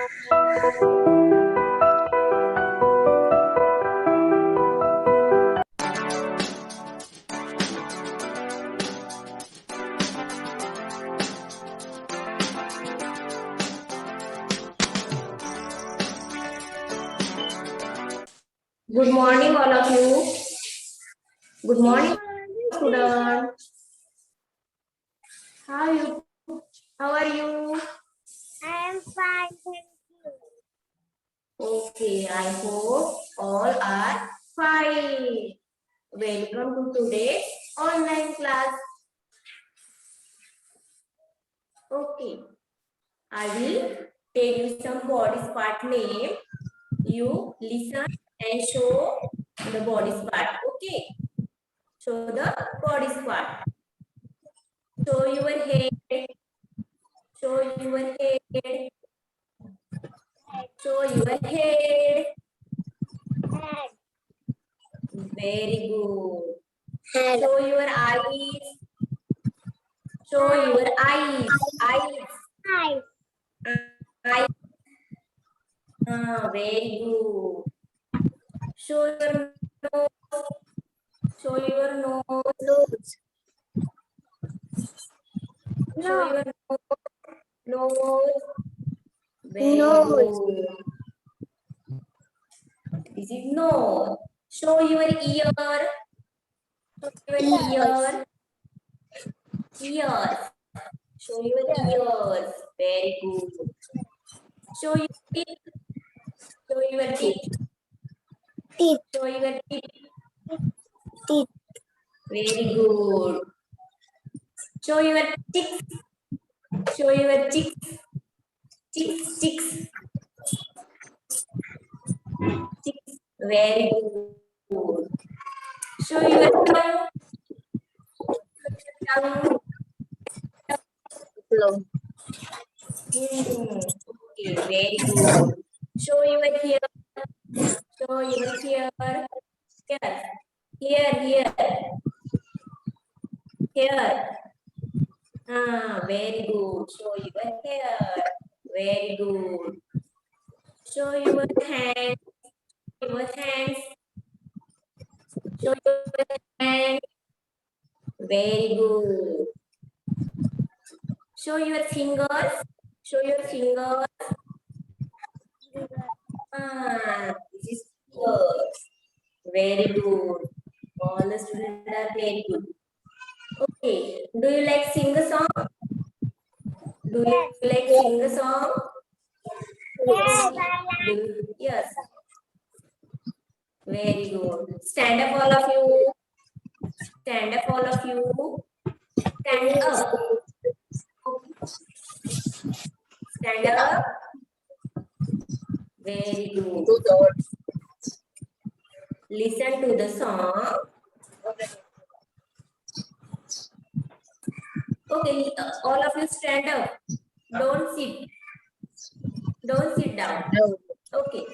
Good morning, all of you. Good morning, students. How are you? How are you? I am fine, thank you. Okay, I hope all are fine. Welcome to today's online class. Okay, I will tell you some body part name. You listen and show the body part. Okay, show the body part. Show your head. Show your head. Show your head. Head, Very good. head, Show your eyes. Show your eyes. Eyes. eyes, Eyes. Very good. Show your nose. Show your nose. nose, Show nose, your nose. Very nose, good. This is nose. Show your ear. Your ear. Ears. Show your ears. Very good. Show your teeth. Show your teeth. teeth, Show your teeth. teeth, Very good. Show your cheeks. Show your cheeks. Cheeks. Cheeks. Cheeks. Very good. Show your tongue. Tongue. blow, Okay. Very good. Show your hair. Show your hair. Here. Here. Here. Very good. Show your hair. Very good. Show your hands. Your hands. Show your hands. Very good. Show your fingers. Show your fingers. This is fingers. Very good. All the students are very good. Okay. Do you like sing a song? Do you like sing a song? yes, Yes. Very good. Stand up, all of you. Stand up, all of you. Stand up. Stand up. Very good. Listen to the song. Okay, all of you stand up. Don't sit. Don't sit down. Okay.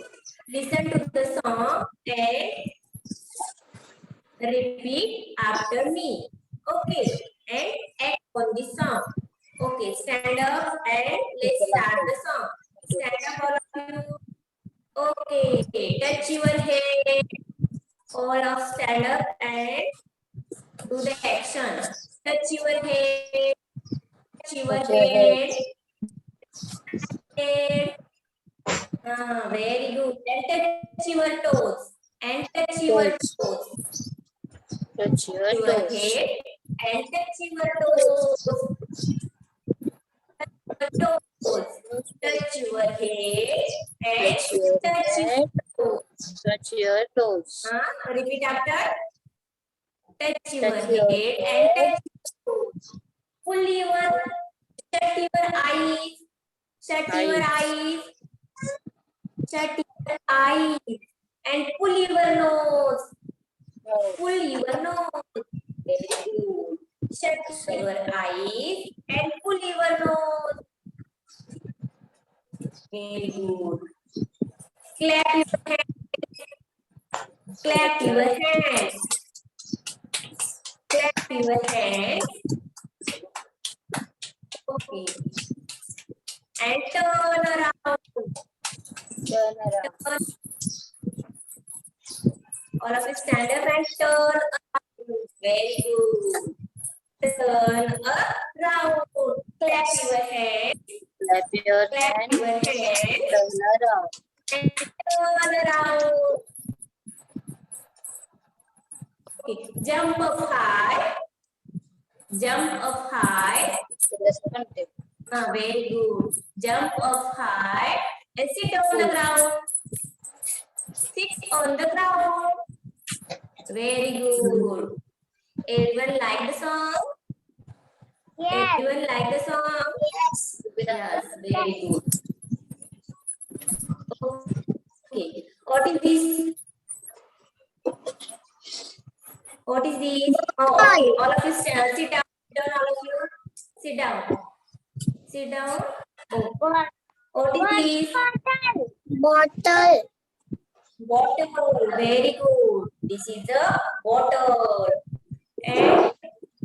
Listen to the song and repeat after me. Okay. And act on the song. Okay. Stand up and let's start the song. Stand up, all of you. Okay. Touch your head. All of stand up and do the action. Touch your head. Touch your head. Head. Very good. And touch your toes. And touch your toes. touch Your your toes, head and touch your toes. Toes. Touch your head and touch your touch your head, toes. touch your toes, Repeat after. Touch your touch your head and touch your toes. Pull your, shut your eyes. Shut your eyes. Shut your eyes. And pull your nose. Pull your nose. Very good. Shut your eyes and pull your nose. Very good. Clap your hands. Clap your hands. Clap your hands. Okay. And turn around. Turn around. All of you stand up and turn around. Very good. Turn around. Clap your hands. Clap your Clap hand. your hands. Turn around. And turn around. Okay. Jump up high. Jump up high. The second tip. Very good. Jump up high and sit on the ground. Sit on the ground. Very good. Everyone like the song? Yes. Everyone like the song? Yes. Yes, very good. Okay. What is this? What is this? Oh, okay. All of you sit down. Sit down, all of you. Sit down. Sit down. Oh. What is this? Bottle. Bottle. Very good. This is a bottle. And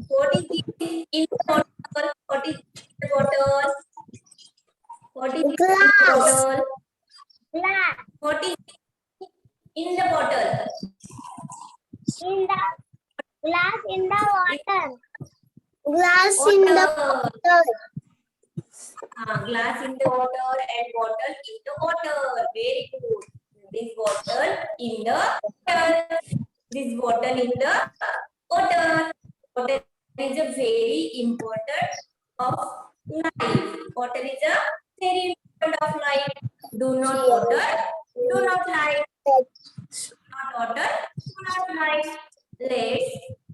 what is this in the bottle? What is the bottle? What is this in the bottle? Glass. What is in the bottle? In the glass in the water. Glass in the Water. water. Glass in the water and bottle in the water. Very good. This bottle in the water. This bottle in the water. Water is a very important of life. Water is a very important of life. Do not water. Do not life. Not water. Do not life. Let's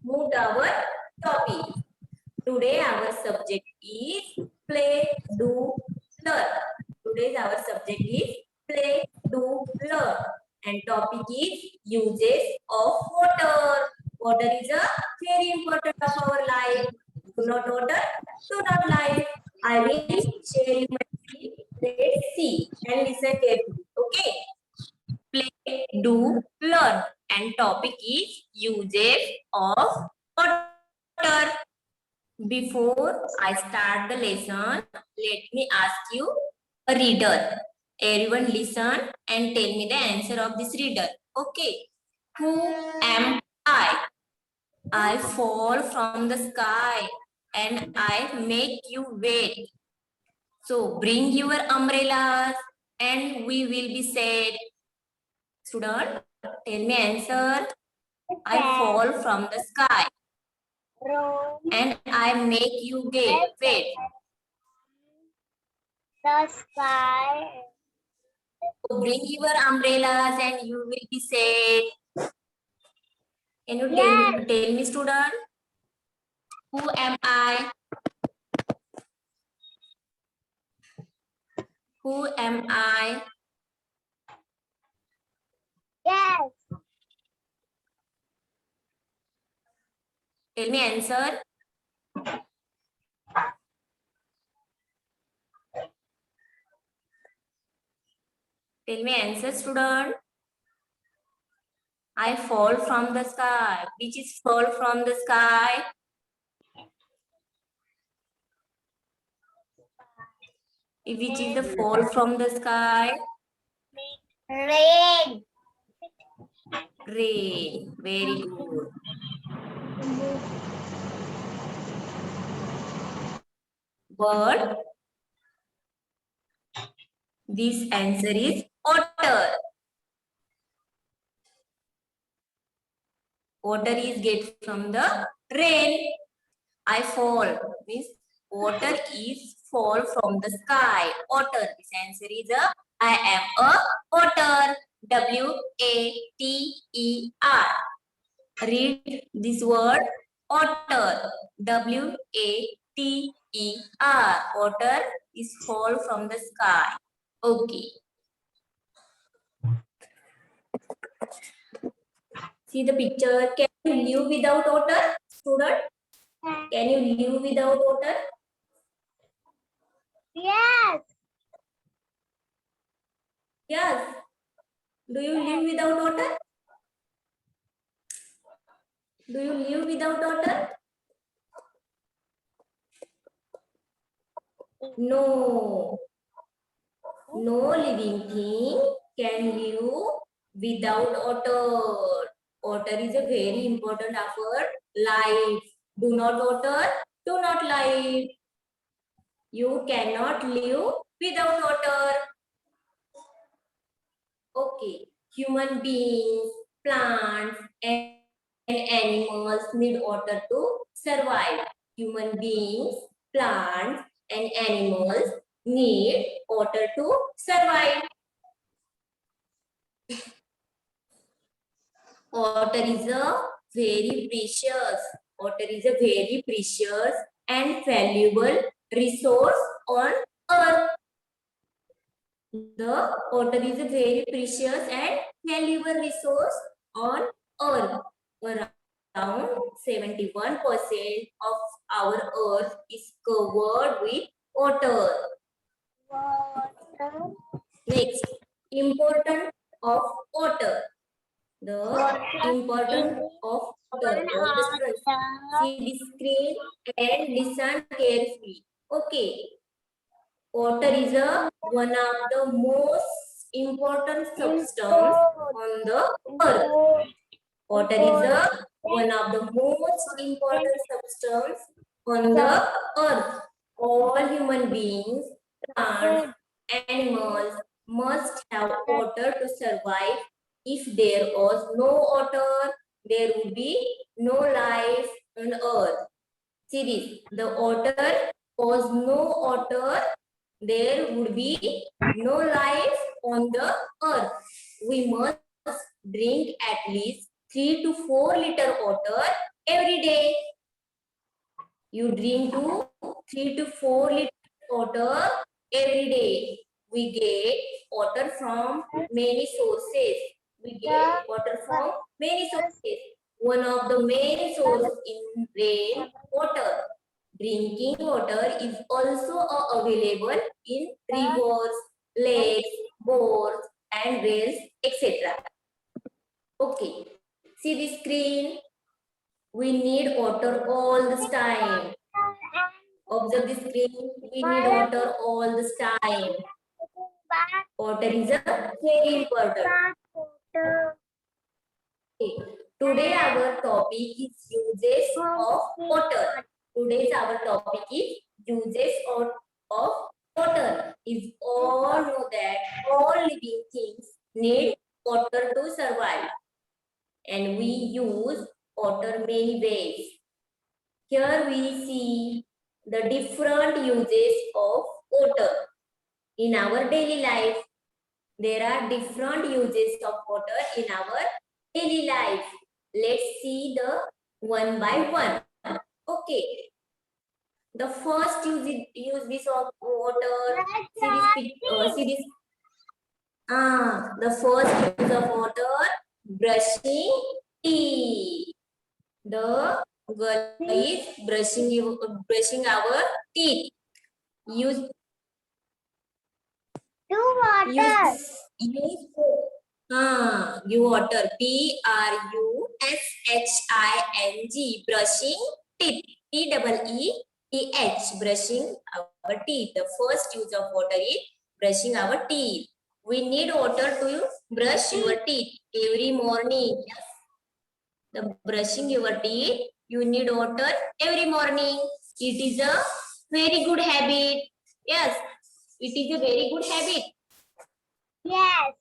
move to our topic. Today our subject is play, do, learn. Today's our subject is play, do, learn. And topic is uses of water. Water is a very important of our life. Do not water, do not life. I will share you my screen. Let's see and listen carefully. Okay. Play, do, learn. And topic is uses of water. Before I start the lesson, let me ask you a riddle. Everyone listen and tell me the answer of this riddle. Okay. Who am I? I fall from the sky and I make you wait. So bring your umbrellas and we will be said. Student, tell me answer. I fall from the sky and I make you wait. The sky. So bring your umbrellas and you will be safe. Can you tell me, student? Who am I? Who am I? Yes. Tell me answer. Tell me answer, student. I fall from the sky. Which is fall from the sky? Which is the fall from the sky? Rain. Rain. Very good. But this answer is water. Water is get from the rain. I fall means water is fall from the sky. Water. This answer is I am a water. W-A-T-E-R. Read this word water. W-A-T-E-R. Water is fall from the sky. Okay. See the picture. Can you live without water, student? Can you live without water? Yes. Yes. Do you live without water? Do you live without water? No. No living thing can live without water. Water is a very important of our life. Do not water, do not live. You cannot live without water. Okay, human beings, plants, and animals need water to survive. Human beings, plants, and animals need water to survive. Water is a very precious. Water is a very precious and valuable resource on earth. The water is a very precious and valuable resource on earth. Around 71% of our earth is covered with water. Water. Next, importance of water. The importance of water. All the students see the screen and listen carefully. Okay. Water is one of the most important substance on the earth. Water is one of the most important substance on the earth. All human beings, plants, animals must have water to survive. If there was no water, there would be no life on earth. See this, the water was no water, there would be no life on the earth. We must drink at least 3 to 4 liter water every day. You drink 3 to 4 liter water every day. We get water from many sources. We get water from many sources. One of the main sources in rain water. Drinking water is also available in rivers, lakes, bores, and wells, etc. Okay, see the screen. We need water all the time. Observe the screen. We need water all the time. Water is a very important. Okay. Today our topic is uses of water. Today's our topic is uses of water. Is all know that all living things need water to survive. And we use water many ways. Here we see the different uses of water. In our daily life, there are different uses of water in our daily life. Let's see the one by one. Okay. The first use this of water. See this. The first use of water, brushing teeth. The girl is brushing our teeth. Use water. use you water. BRUSHING. Brushing teeth. TEETH. Brushing our teeth. The first use of water is brushing our teeth. We need water to brush your teeth every morning. Yes. The brushing your teeth, you need water every morning. It is a very good habit. Yes, it is a very good habit. Yes.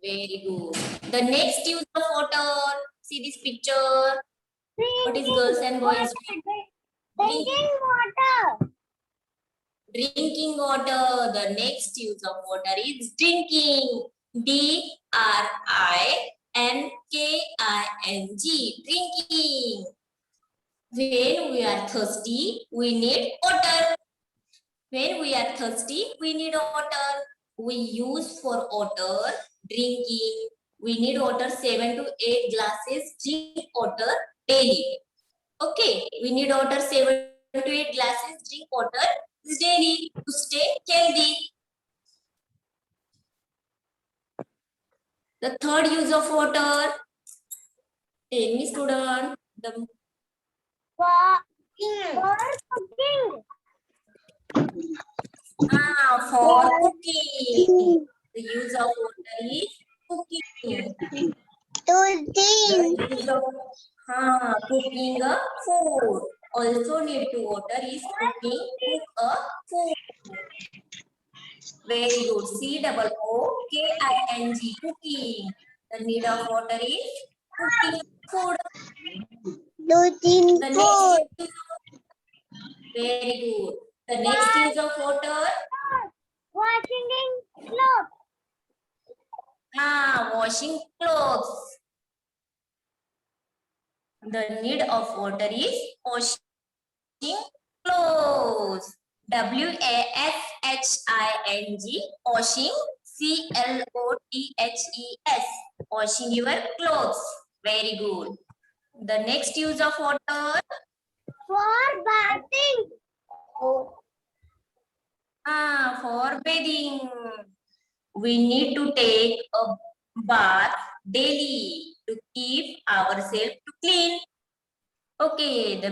Very good. The next use of water. See this picture. What is girls and boys? Drinking water. Drinking water. The next use of water is drinking. DRINKING. Drinking. When we are thirsty, we need water. When we are thirsty, we need water. We use for water, drinking. We need water 7 to 8 glasses. Drink water daily. Okay, we need water 7 to 8 glasses. Drink water daily to stay healthy. The third use of water. Tell me, student. For cooking. For cooking. The use of cooking a food. Also need to water is cook a food. Very good. COOKING, cooking. The need of water is cooking food. Losing The next food. use very good. The next use of water. Washing clothes. Washing clothes. The need of water is washing clothes. WASHING, washing. CLOTHES, washing your clothes. Very good. The next use of water. For bathing. For bathing. We need to take a bath daily to keep ourselves clean. Okay, the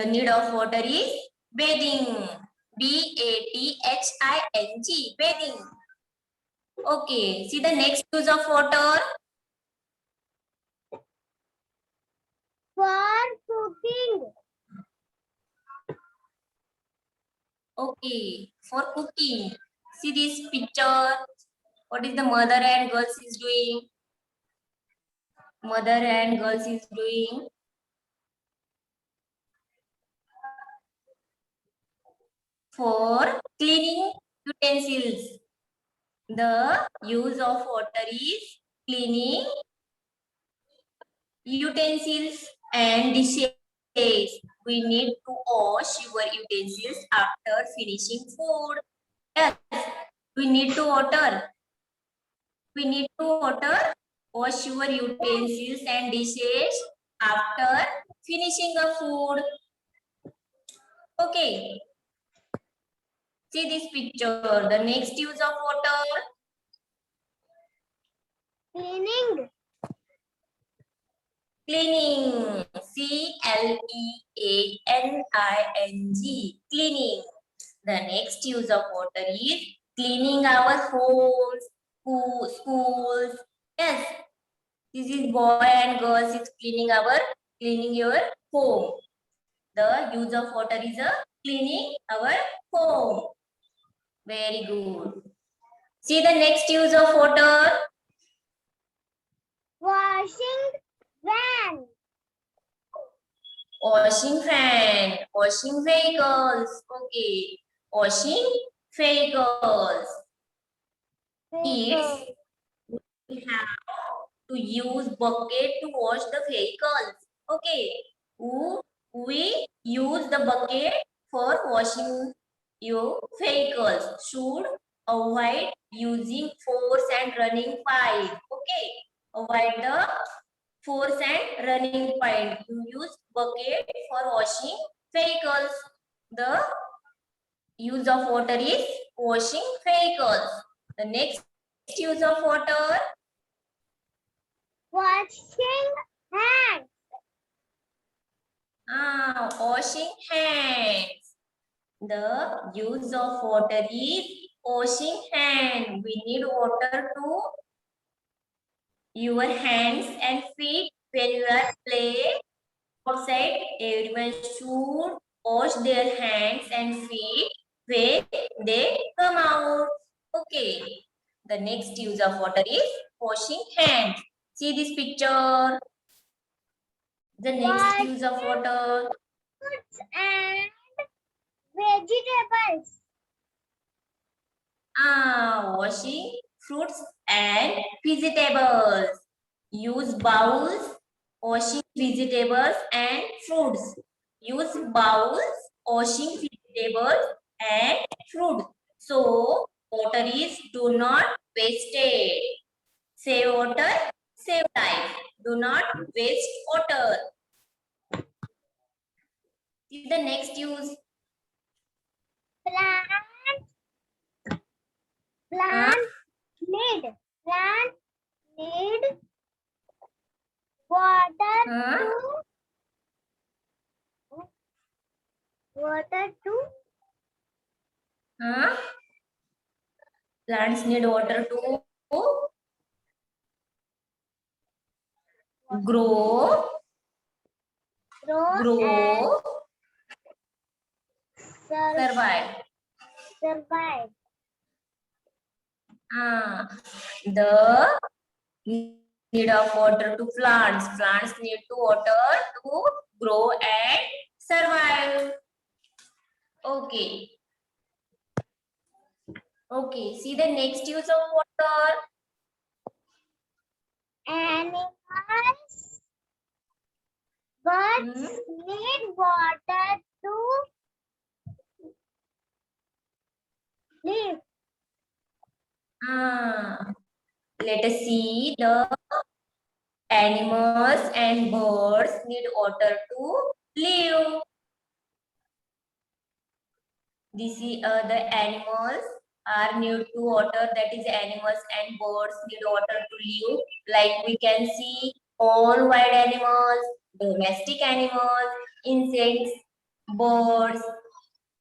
need of water is bathing. BATHING, bathing. Okay, see the next use of water. For cooking. Okay, for cooking. See this picture. What is the mother and girls is doing? Mother and girls is doing for cleaning utensils. The use of water is cleaning utensils and dishes. We need to wash your utensils after finishing food. Yes, we need to water. We need to water. Wash your utensils and dishes after finishing the food. Okay. See this picture. The next use of water. Cleaning. Cleaning. CLEANING. Cleaning. The next use of water is cleaning our homes, schools. Yes. This is boy and girls is cleaning your home. The use of water is cleaning our home. Very good. See the next use of water. Washing van. Washing fan. Washing vehicles. Okay. Washing vehicles. Kids, we have to use bucket to wash the vehicles. Okay. We use the bucket for washing your vehicles. Should avoid using force and running pipe. Okay. Avoid the force and running pipe. You use bucket for washing vehicles. The use of water is washing vehicles. The next use of water. Washing hands. Washing hands. The use of water is washing hands. We need water to your hands and feet when you are play outside. Everyone should wash their hands and feet when they come out. Okay. The next use of water is washing hands. See this picture. The next use of water. Fruits and vegetables. Washing fruits and vegetables. Use bowls, washing vegetables and fruits. Use bowls, washing vegetables and fruits. So, water is do not waste it. Save water, save life. Do not waste water. See the next use. Plant need water to Plants need water to grow, grow and survive. survive. The need of water to plants. Plants need to water to grow and survive. Okay. Okay. See the next use of water. Animals, birds need water to live. Let us see the animals and birds need water to live. This is the animals are need to water, that is animals and birds need water to live. Like we can see all wild animals, domestic animals, insects, birds,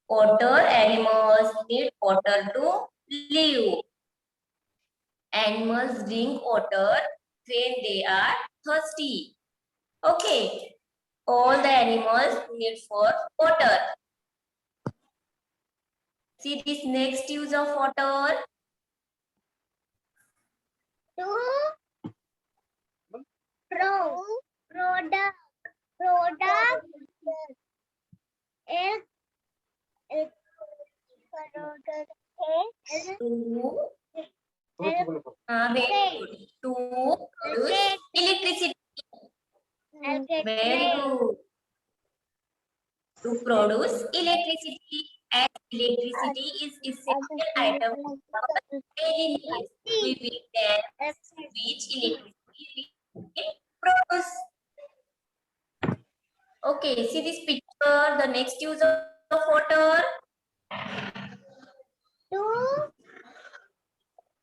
water animals need water to live. Animals drink water when they are thirsty. Okay, all the animals need for water. See this next use of water. To product is To produce electricity. Very good. To produce electricity, as electricity is essential item for our daily needs. We will tell which electricity we produce. Okay, see this picture, the next use of water. to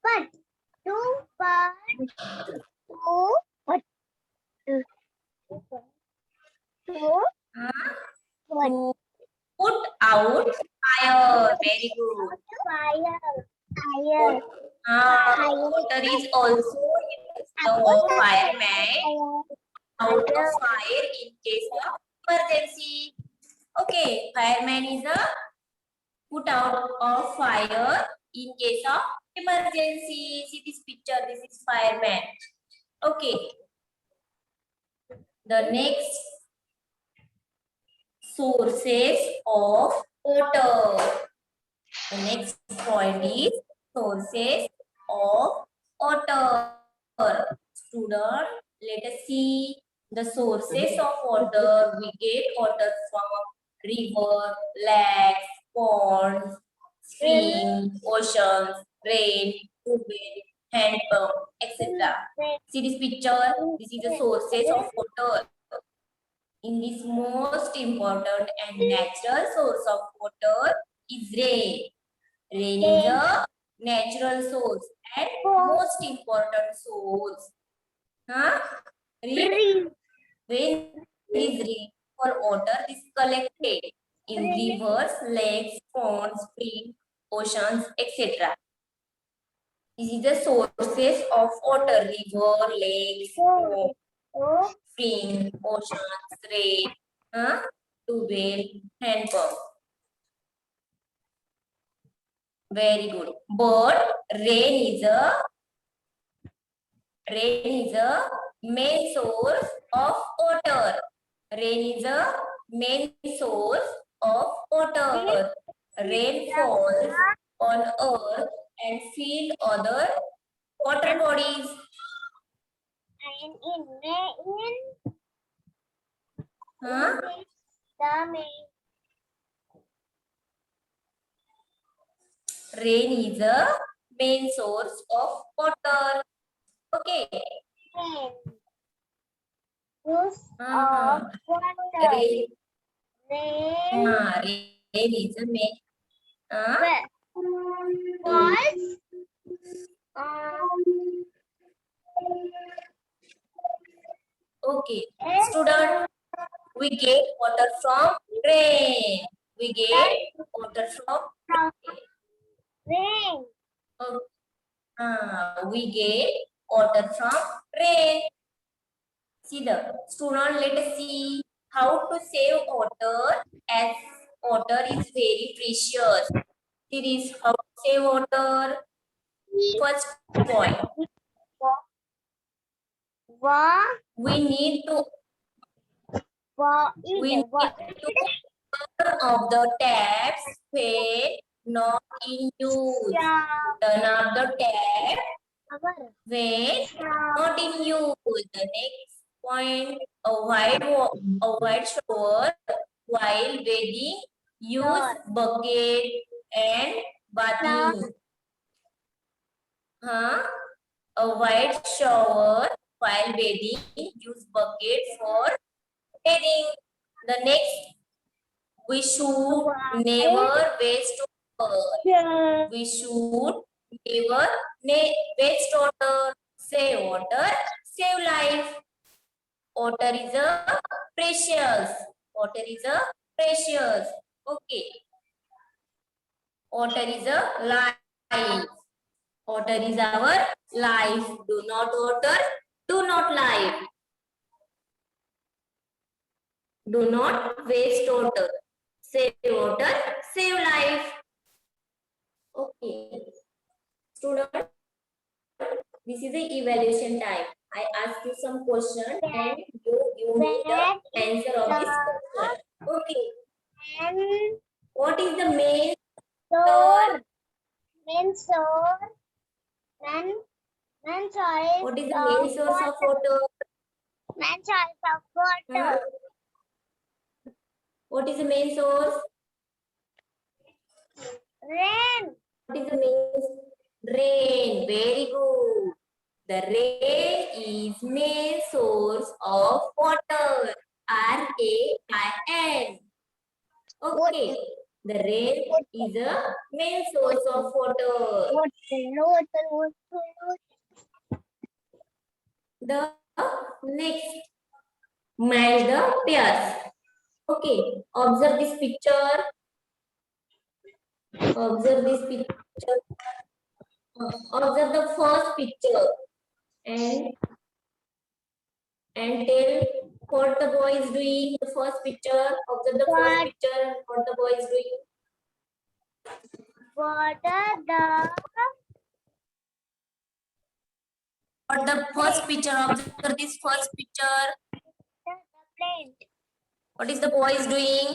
put To put out fire. Very good. fire. Water is also used for fireman out of fire in case of emergency. Okay, fireman is a put out of fire in case of emergency. See this picture, this is fireman. Okay, the next sources of water. The next point is sources of water. Student, let us see the sources of water. We get water from river, lakes, ponds, streams, oceans, rain, tubewell, hand pump, etc. See this picture. This is the sources of water. In this most important and natural source of water is rain. Rain is a natural source and most important source. Rain is rainfall water is collected in rivers, lakes, ponds, springs, oceans, etc. This is the sources of water: river, lakes, spring, oceans, rain, tubewell, hand pump. Very good. But rain is a main source of water. Rain is a main source of water. Rain falls on earth and fill other water bodies. Huh? Rain is a main source of water. Okay. Use Uh, of water. rain, Rain rain is a main. falls Okay. Student, we get water from rain. We get water from rain. we get water from rain. See the student, let us see how to save water as water is very precious. It is how to save water. First point, we need to turn off the taps when not in use. Turn off the tap when not in use. The next point, avoid shower while bathing. Use bucket and bathing. Avoid shower while bathing. Use bucket for bathing. The next, we should never waste water. We should never waste water. Save water, save life. Water is a precious. Water is a precious. Okay. Water is a life. Water is our life. Do not water, do not life. Do not waste water. Save water, save life. Okay. Student, this is the evaluation time. I ask you some question and you give me the answer of this question. Okay. What is the main source? What is the main source of water? Huh? What is the main source? What is the main? Rain. Very good. The rain is main source of water. R-A-I-N. Okay. The rain is a main source of water. The next, match the pairs. Okay. Observe this picture. Observe this picture. Observe the first picture and tell what the boy is doing. The first picture. Observe the first picture. What the boy is doing. What the first picture? Observe this first picture. What is the boy is doing?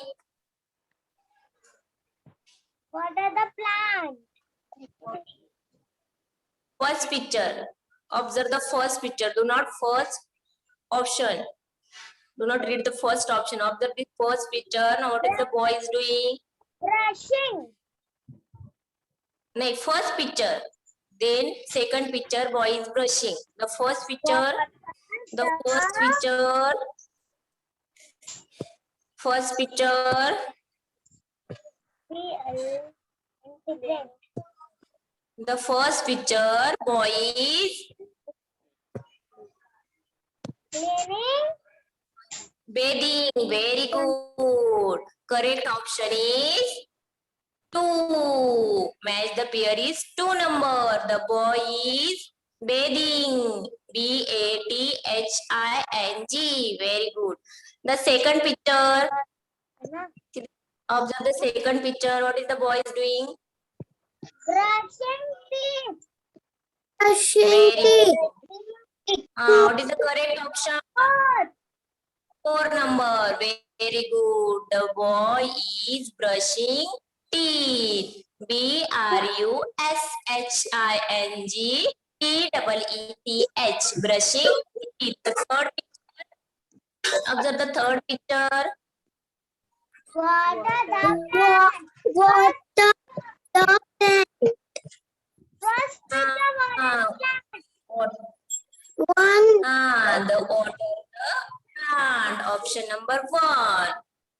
What are the plants? First picture. Observe the first picture. Do not first option. Do not read the first option. Observe the first picture. Now what is the boy is doing? Brushing. No, first picture. Then second picture, boy is brushing. The first picture. The first picture. First picture. The first picture, boy is cleaning. Bathing. Very good. Correct option is 2. Match the pair is 2 number. The boy is bathing. B-A-T-H-I-N-G. Very good. The second picture. Observe the second picture. What is the boy is doing? Brushing teeth. Very good. What is the correct option? 4 number. Very good. The boy is brushing teeth. B-R-U-S-H-I-N-G T-E-E-T-H. Brushing teeth. The third picture. Observe the third picture. What are the plants? What the plant? First picture, What? one. The water the plant. Option number 1.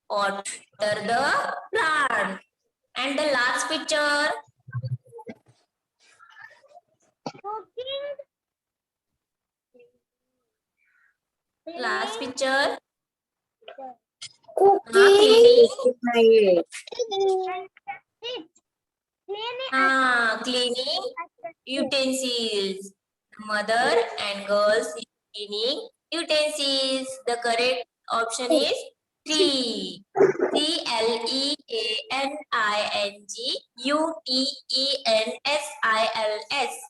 Water the plant. And the last picture. Cooking. Last picture. Cooking. Cleaning utensils. Mother and girls is cleaning utensils. The correct option is 3. CLEANING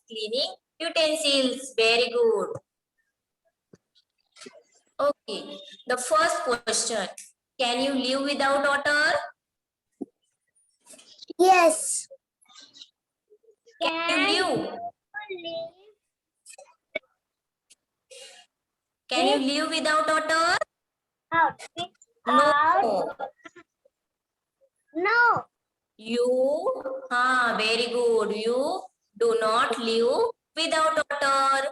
Cleaning utensils. Very good. Okay. The first question. Can you live without water? Yes. Can you live? Can you live without water? Out. No. No. You, very good. You do not live without water.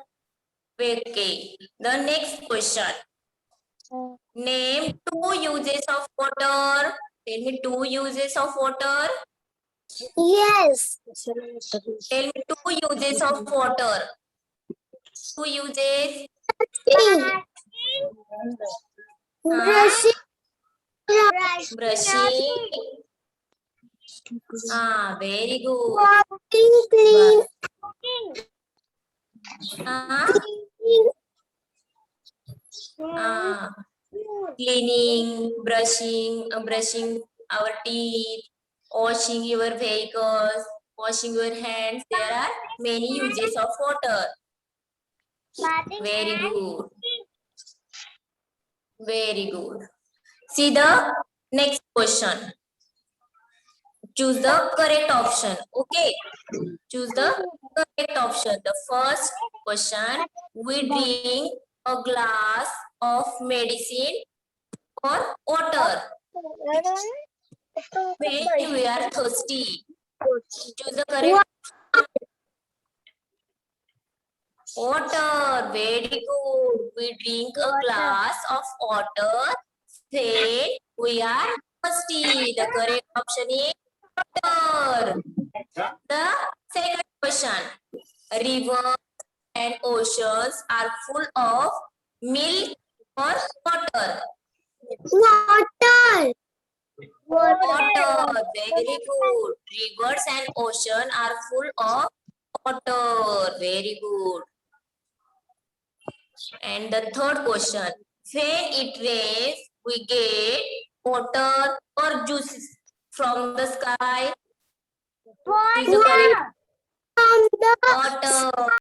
Okay. The next question. Name 2 uses of water. Tell me 2 uses of water. Yes. Tell me 2 uses of water. 2 uses. Brushing. Brushing. Very good. Washing, clean. Cleaning, brushing our teeth, washing your vehicles, washing your hands. There are many uses of water. Very good. Very good. See the next question. Choose the correct option. Okay. Choose the correct option. The first question. We drink a glass of medicine or water when we are thirsty. Choose the correct water. Very good. We drink a glass of water when we are thirsty. The correct option is water. The second question. Rivers and oceans are full of milk or water. Water. Water. Very good. Rivers and ocean are full of water. Very good. And the third question. When it rains, we get water or juices from the sky. Choose the correct From the water.